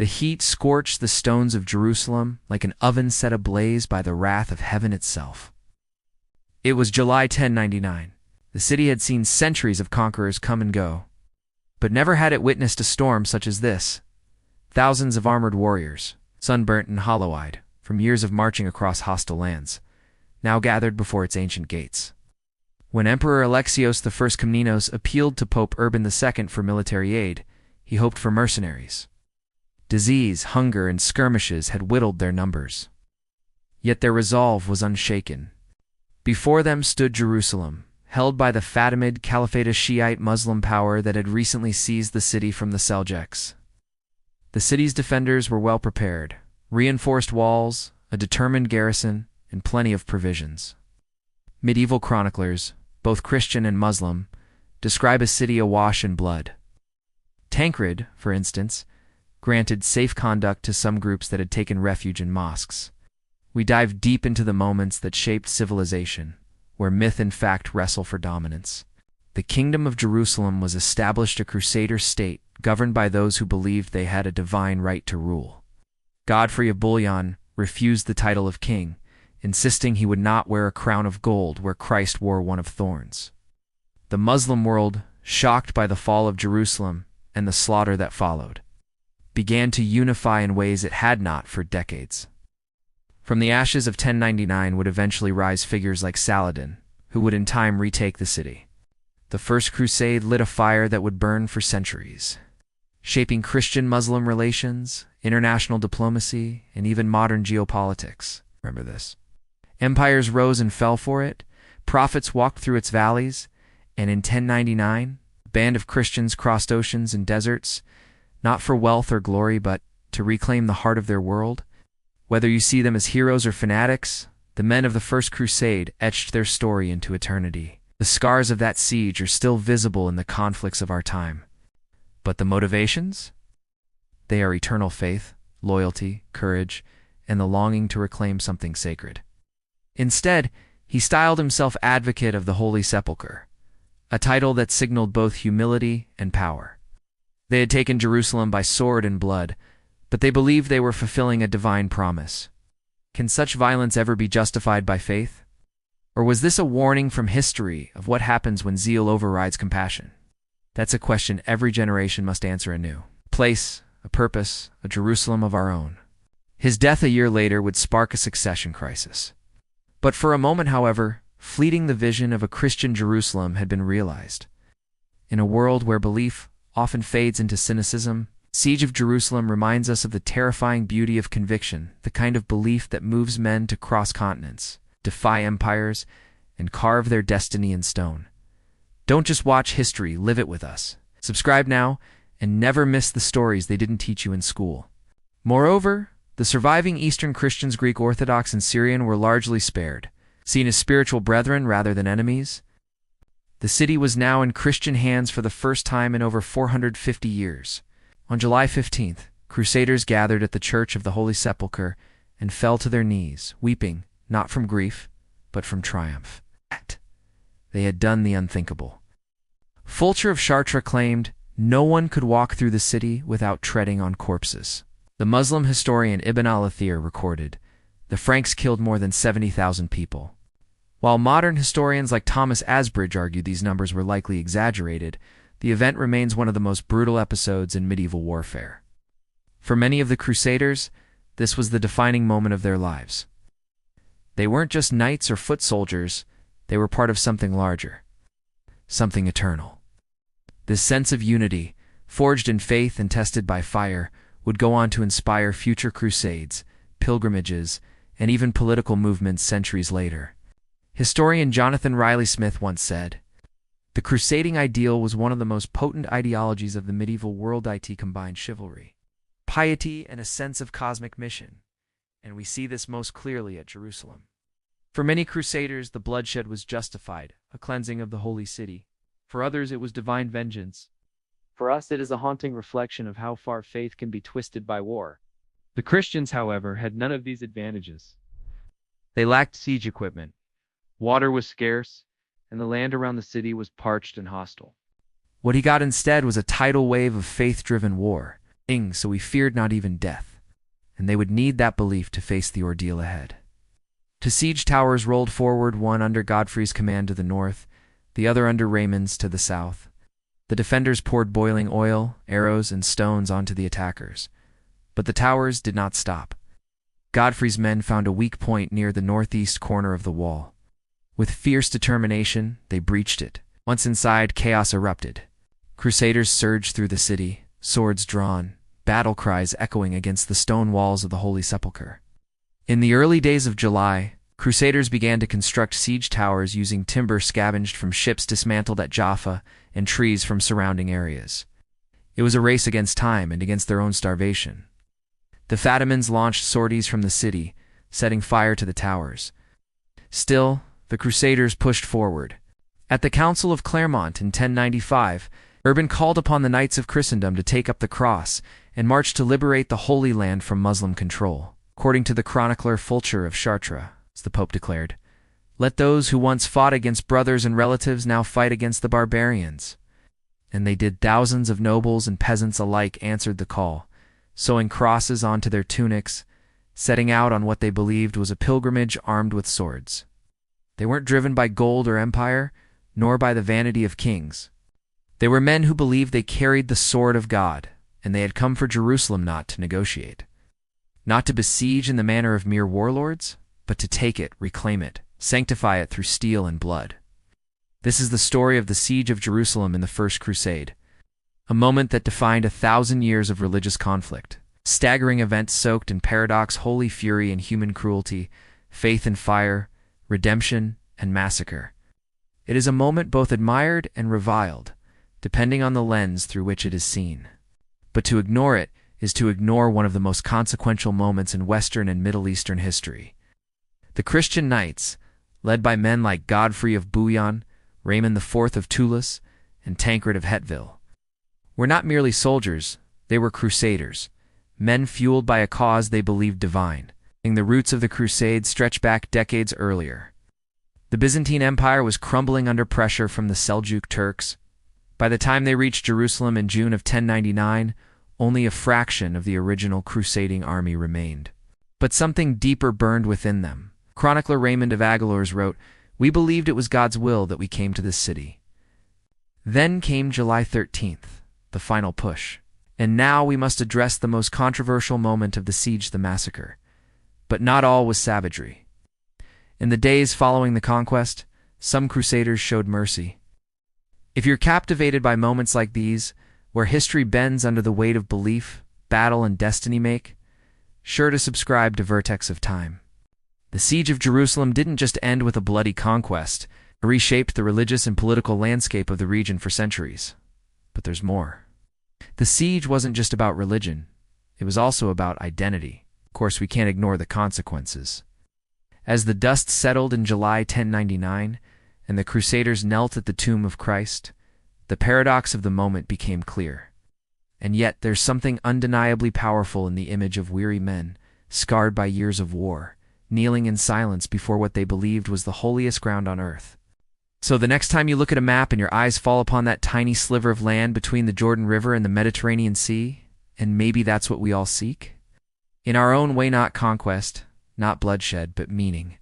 The heat scorched the stones of Jerusalem like an oven set ablaze by the wrath of heaven itself. It was July 1099. The city had seen centuries of conquerors come and go, but never had it witnessed a storm such as this. Thousands of armored warriors, sunburnt and hollow-eyed from years of marching across hostile lands, now gathered before its ancient gates. When Emperor Alexios I Komnenos appealed to Pope Urban II for military aid, he hoped for mercenaries. Disease, hunger, and skirmishes had whittled their numbers. Yet their resolve was unshaken. Before them stood Jerusalem, held by the Fatimid Caliphate, a Shiite Muslim power that had recently seized the city from the Seljuks. The city's defenders were well prepared, reinforced walls, a determined garrison, and plenty of provisions. Medieval chroniclers, both Christian and Muslim, describe a city awash in blood. Tancred, for instance, granted safe conduct to some groups that had taken refuge in mosques. We dive deep into the moments that shaped civilization, where myth and fact wrestle for dominance. The Kingdom of Jerusalem was established, a crusader state governed by those who believed they had a divine right to rule. Godfrey of Bouillon refused the title of king, insisting he would not wear a crown of gold where Christ wore one of thorns. The Muslim world, shocked by the fall of Jerusalem and the slaughter that followed, began to unify in ways it had not for decades. From the ashes of 1099 would eventually rise figures like Saladin, who would in time retake the city. The First Crusade lit a fire that would burn for centuries, shaping Christian-Muslim relations, international diplomacy, and even modern geopolitics. Remember this. Empires rose and fell for it, prophets walked through its valleys, and in 1099, a band of Christians crossed oceans and deserts, not for wealth or glory, but to reclaim the heart of their world. Whether you see them as heroes or fanatics, the men of the First Crusade etched their story into eternity. The scars of that siege are still visible in the conflicts of our time. But the motivations? They are eternal faith, loyalty, courage, and the longing to reclaim something sacred. Instead, he styled himself advocate of the Holy Sepulchre, a title that signaled both humility and power. They had taken Jerusalem by sword and blood, but they believed they were fulfilling a divine promise. Can such violence ever be justified by faith? Or was this a warning from history of what happens when zeal overrides compassion? That's a question every generation must answer anew. Place, a purpose, a Jerusalem of our own. His death a year later would spark a succession crisis. But for a moment, however, fleeting the vision of a Christian Jerusalem had been realized. In a world where belief often fades into cynicism, Siege of Jerusalem reminds us of the terrifying beauty of conviction, the kind of belief that moves men to cross continents, defy empires, and carve their destiny in stone. Don't just watch history, live it with us. Subscribe now and never miss the stories they didn't teach you in school. Moreover, the surviving Eastern Christians, Greek Orthodox and Syrian, were largely spared, seen as spiritual brethren rather than enemies. The city was now in Christian hands for the first time in over 450 years. On July 15th, Crusaders gathered at the Church of the Holy Sepulchre and fell to their knees, weeping, not from grief, but from triumph. They had done the unthinkable. Fulcher of Chartres claimed, "No one could walk through the city without treading on corpses." The Muslim historian Ibn al-Athir recorded, "The Franks killed more than 70,000 people." While modern historians like Thomas Asbridge argued these numbers were likely exaggerated, the event remains one of the most brutal episodes in medieval warfare. For many of the Crusaders, this was the defining moment of their lives. They weren't just knights or foot soldiers, they were part of something larger, something eternal. This sense of unity, forged in faith and tested by fire, would go on to inspire future crusades, pilgrimages, and even political movements centuries later. Historian Jonathan Riley Smith once said, "The crusading ideal was one of the most potent ideologies of the medieval world. It combined chivalry, piety, and a sense of cosmic mission, and we see this most clearly at Jerusalem." For many crusaders, the bloodshed was justified, a cleansing of the holy city. For others, it was divine vengeance. For us, it is a haunting reflection of how far faith can be twisted by war. The Christians, however, had none of these advantages. They lacked siege equipment. Water was scarce, and the land around the city was parched and hostile. What he got instead was a tidal wave of faith-driven war. So we feared not even death, and they would need that belief to face the ordeal ahead. Two siege towers rolled forward, one under Godfrey's command to the north, the other under Raymond's to the south. The defenders poured boiling oil, arrows, and stones onto the attackers. But the towers did not stop. Godfrey's men found a weak point near the northeast corner of the wall. With fierce determination, they breached it. Once inside, chaos erupted. Crusaders surged through the city, swords drawn, battle cries echoing against the stone walls of the Holy Sepulchre. In the early days of July, Crusaders began to construct siege towers using timber scavenged from ships dismantled at Jaffa and trees from surrounding areas. It was a race against time and against their own starvation. The Fatimans launched sorties from the city, setting fire to the towers. Still, the Crusaders pushed forward. At the Council of Clermont in 1095, Urban called upon the Knights of Christendom to take up the cross and march to liberate the Holy Land from Muslim control. According to the chronicler Fulcher of Chartres, the Pope declared, "Let those who once fought against brothers and relatives now fight against the barbarians." And they did. Thousands of nobles and peasants alike answered the call, sewing crosses onto their tunics, setting out on what they believed was a pilgrimage armed with swords. They weren't driven by gold or empire, nor by the vanity of kings. They were men who believed they carried the sword of God, and they had come for Jerusalem not to negotiate. Not to besiege in the manner of mere warlords, but to take it, reclaim it, sanctify it through steel and blood. This is the story of the siege of Jerusalem in the First Crusade, a moment that defined 1,000 years of religious conflict, staggering events soaked in paradox, holy fury and human cruelty, faith and fire, redemption and massacre. It is a moment both admired and reviled, depending on the lens through which it is seen. But to ignore it is to ignore one of the most consequential moments in Western and Middle Eastern history. The Christian knights, led by men like Godfrey of Bouillon, Raymond IV of Toulouse, and Tancred of Hauteville, were not merely soldiers, they were crusaders, men fueled by a cause they believed divine. The roots of the Crusades stretch back decades earlier. The Byzantine Empire was crumbling under pressure from the Seljuk Turks. By the time they reached Jerusalem in June of 1099, only a fraction of the original crusading army remained. But something deeper burned within them. Chronicler Raymond of Aguilars wrote, "We believed it was God's will that we came to this city." Then came July 13th, the final push. And now we must address the most controversial moment of the siege, the massacre. But not all was savagery. In the days following the conquest, some crusaders showed mercy. If you're captivated by moments like these, where history bends under the weight of belief, battle, and destiny make, sure to subscribe to Vertex of Time. The siege of Jerusalem didn't just end with a bloody conquest. It reshaped the religious and political landscape of the region for centuries. But there's more. The siege wasn't just about religion. It was also about identity. Of course, we can't ignore the consequences. As the dust settled in July 1099, and the Crusaders knelt at the tomb of Christ, the paradox of the moment became clear. And yet there's something undeniably powerful in the image of weary men, scarred by years of war, kneeling in silence before what they believed was the holiest ground on earth. So the next time you look at a map and your eyes fall upon that tiny sliver of land between the Jordan River and the Mediterranean Sea, and maybe that's what we all seek? In our own way, not conquest, not bloodshed, but meaning.